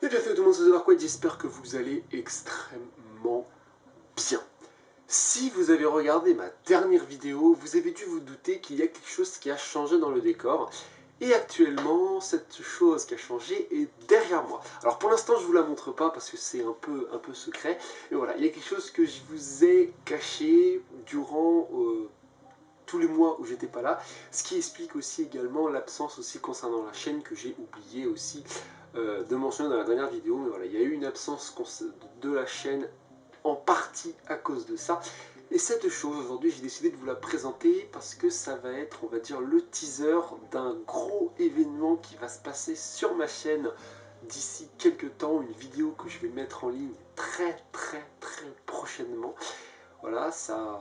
Et bien salut tout le monde, c'est Darkwade, j'espère que vous allez extrêmement bien. Si vous avez regardé ma dernière vidéo, vous avez dû vous douter qu'il y a quelque chose qui a changé dans le décor. Et actuellement, cette chose qui a changé est derrière moi. Alors pour l'instant, je ne vous la montre pas parce que c'est un peu secret. Mais voilà, il y a quelque chose que je vous ai caché durant tous les mois où j'étais pas là, ce qui explique aussi également l'absence aussi concernant la chaîne que j'ai oublié aussi de mentionner dans la dernière vidéo. Mais voilà, il y a eu une absence de la chaîne en partie à cause de ça. Et cette chose, aujourd'hui, j'ai décidé de vous la présenter parce que ça va être, on va dire, le teaser d'un gros événement qui va se passer sur ma chaîne d'ici quelques temps, une vidéo que je vais mettre en ligne très prochainement. Voilà, ça...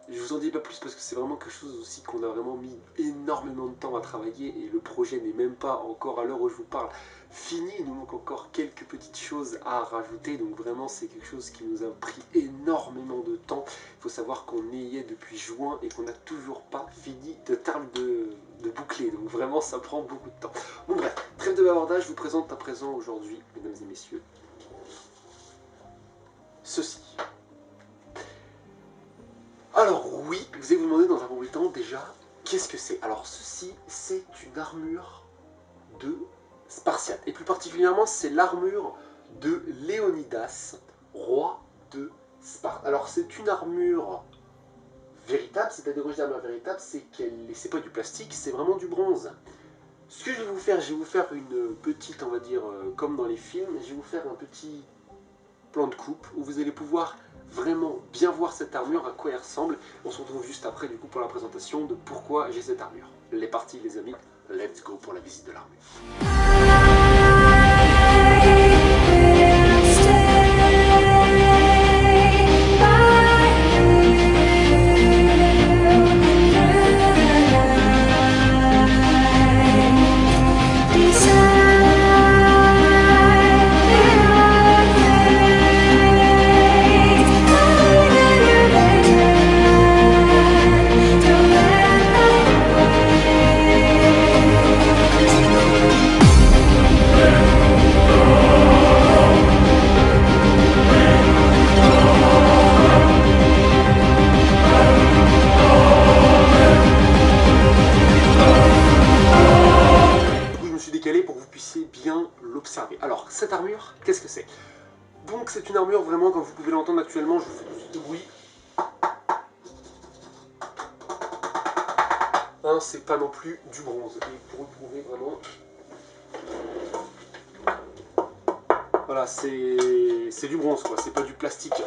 Je vous en dis pas plus parce que c'est vraiment quelque chose aussi qu'on a vraiment mis énormément de temps à travailler et le projet n'est même pas encore à l'heure où je vous parle fini. Il nous manque encore quelques petites choses à rajouter, donc vraiment c'est quelque chose qui nous a pris énormément de temps. Il faut savoir qu'on y est depuis juin et qu'on n'a toujours pas fini de boucler, donc vraiment ça prend beaucoup de temps. Bon bref, trêve de bavardage, je vous présente à présent aujourd'hui, mesdames et messieurs, ceci. Alors oui, vous allez vous demander dans un premier temps déjà, qu'est-ce que c'est? Alors ceci, c'est une armure de Spartiate. Et plus particulièrement, c'est l'armure de Léonidas, roi de Sparte. Alors c'est une armure véritable, c'est-à-dire que l'armure véritable, c'est pas du plastique, c'est vraiment du bronze. Ce que je vais vous faire une petite, on va dire, comme dans les films, je vais vous faire un petit plan de coupe où vous allez pouvoir vraiment bien voir cette armure, à quoi elle ressemble. On se retrouve juste après du coup pour la présentation de pourquoi j'ai cette armure. Les parties les amis, let's go pour la visite de l'armure. Pour que vous puissiez bien l'observer. Alors, cette armure, qu'est-ce que c'est? Donc, c'est une armure vraiment, comme vous pouvez l'entendre actuellement, je vous fais tout de suite de bruit. Hein, c'est pas non plus du bronze. Et pour retrouver vraiment... Voilà, c'est du bronze, quoi. C'est pas du plastique.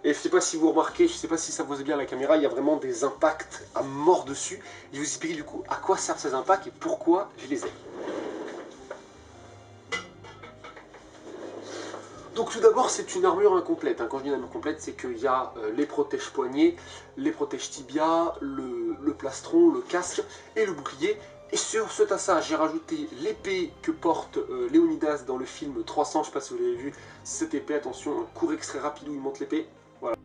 Et je sais pas si vous remarquez, je sais pas si ça vous voit bien à la caméra, il y a vraiment des impacts à mort dessus. Je vais vous expliquer du coup à quoi servent ces impacts et pourquoi je les ai. Donc tout d'abord, c'est une armure incomplète. Quand je dis une armure complète, c'est qu'il y a les protèges poignets, les protèges tibia, le plastron, le casque et le bouclier. Et sur ce tassage, j'ai rajouté l'épée que porte Léonidas dans le film 300. Je ne sais pas si vous l'avez vu, cette épée, attention, un court extrait rapide où il monte l'épée. Voilà.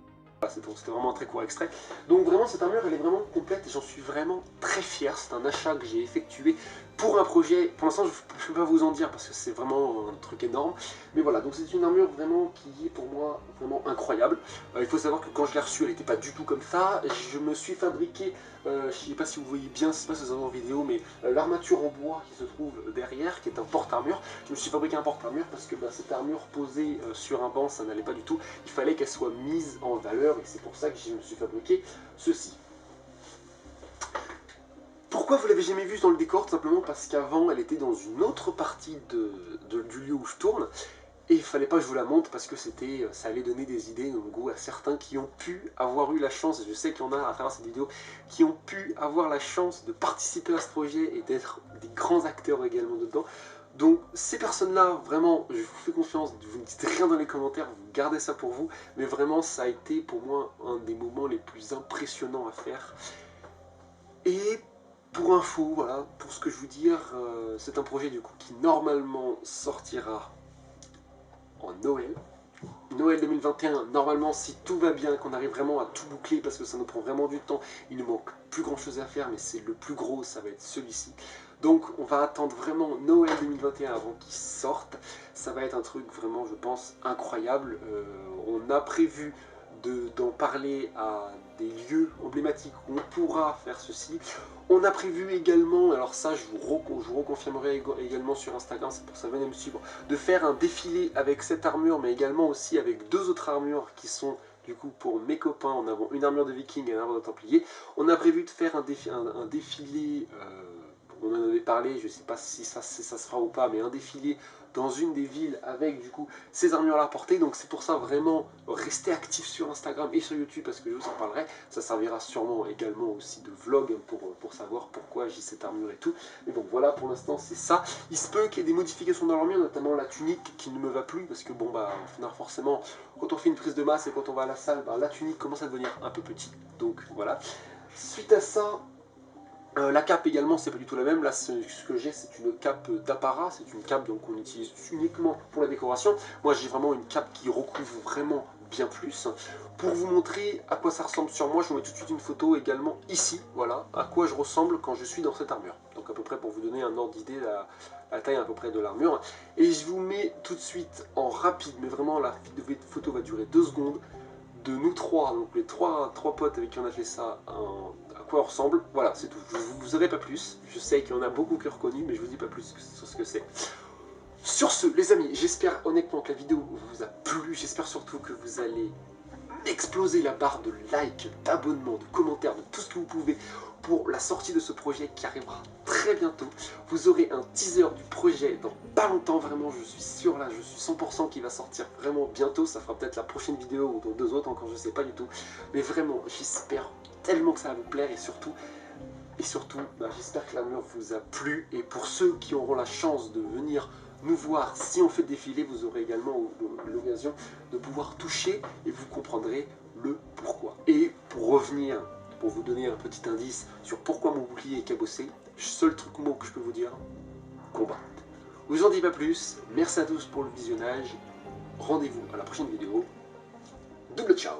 C'était vraiment un très court extrait. Donc vraiment cette armure elle est vraiment complète et j'en suis vraiment très fier. C'est un achat que j'ai effectué pour un projet. Pour l'instant je ne peux pas vous en dire parce que c'est vraiment un truc énorme. Mais voilà, donc c'est une armure vraiment qui est pour moi vraiment incroyable. Il faut savoir que quand je l'ai reçue elle n'était pas du tout comme ça. Je me suis fabriqué, je ne sais pas si vous voyez bien, c'est pas si vous avez en vidéo, mais l'armature en bois qui se trouve derrière, qui est un porte-armure. Je me suis fabriqué un porte-armure parce que cette armure posée sur un banc ça n'allait pas du tout. Il fallait qu'elle soit mise en valeur. Et c'est pour ça que je me suis fabriqué ceci. Pourquoi vous l'avez jamais vue dans le décor? Tout simplement parce qu'avant elle était dans une autre partie du lieu où je tourne. Et il fallait pas que je vous la montre parce que ça allait donner des idées en goût à certains qui ont pu avoir eu la chance, et je sais qu'il y en a à travers cette vidéo, qui ont pu avoir la chance de participer à ce projet et d'être des grands acteurs également dedans. Donc ces personnes-là, vraiment, je vous fais confiance, vous ne dites rien dans les commentaires, vous gardez ça pour vous, mais vraiment ça a été pour moi un des moments les plus impressionnants à faire. Et pour info, voilà, pour ce que je veux dire, c'est un projet du coup qui normalement sortira en Noël. Noël 2021, normalement si tout va bien, qu'on arrive vraiment à tout boucler, parce que ça nous prend vraiment du temps, il nous manque plus grand chose à faire, mais c'est le plus gros, ça va être celui-ci. Donc on va attendre vraiment Noël 2021 avant qu'il sorte. Ça va être un truc vraiment, je pense, incroyable. On a prévu d'en parler à des lieux emblématiques où on pourra faire ceci. On a prévu également, alors ça je vous reconfirmerai également sur Instagram, c'est pour ça venez me suivre, de faire un défilé avec cette armure, mais également aussi avec 2 autres armures qui sont du coup pour mes copains. En avons une armure de viking et une armure de templier. On a prévu de faire un défilé, on en avait parlé, je ne sais pas si ça se fera ou pas, mais un défilé dans une des villes avec du coup ces armures là portées. Donc c'est pour ça vraiment restez actifs sur Instagram et sur YouTube parce que je vous en parlerai. Ça servira sûrement également aussi de vlog pour savoir pourquoi j'ai cette armure et tout. Mais bon voilà, pour l'instant c'est ça. Il se peut qu'il y ait des modifications dans l'armure, notamment la tunique qui ne me va plus parce que bon bah forcément quand on fait une prise de masse et quand on va à la salle, bah, la tunique commence à devenir un peu petite. Donc voilà. Suite à ça, la cape également, c'est pas du tout la même. Là, ce que j'ai, c'est une cape d'apparat. C'est une cape qu'on utilise uniquement pour la décoration. Moi, j'ai vraiment une cape qui recouvre vraiment bien plus. Pour vous montrer à quoi ça ressemble sur moi, je vous mets tout de suite une photo également ici. Voilà, à quoi je ressemble quand je suis dans cette armure. Donc à peu près pour vous donner un ordre d'idée, la taille à peu près de l'armure. Et je vous mets tout de suite en rapide, mais vraiment la photo va durer 2 secondes. De nous trois, donc les trois potes avec qui on a fait ça, à quoi on ressemble. Voilà, c'est tout. Je ne vous aurai pas plus. Je sais qu'il y en a beaucoup qui ont reconnu, mais je vous dis pas plus sur ce que c'est. Sur ce, les amis, j'espère honnêtement que la vidéo vous a plu. J'espère surtout que vous allez exploser la barre de like, d'abonnement, de commentaires, de tout ce que vous pouvez pour la sortie de ce projet qui arrivera très bientôt. Vous aurez un teaser du projet dans pas longtemps, vraiment je suis sûr là, je suis 100% qu'il va sortir vraiment bientôt. Ça fera peut-être la prochaine vidéo ou dans 2 autres encore, je sais pas du tout. Mais vraiment, j'espère tellement que ça va vous plaire et surtout bah, j'espère que l'armure vous a plu. Et pour ceux qui auront la chance de venir nous voir si on fait défiler, vous aurez également l'occasion de pouvoir toucher et vous comprendrez le pourquoi. Et pour revenir, pour vous donner un petit indice sur pourquoi mon bouclier est cabossé, seul mot que je peux vous dire, combat. Je vous en dis pas plus, merci à tous pour le visionnage, rendez-vous à la prochaine vidéo, double ciao.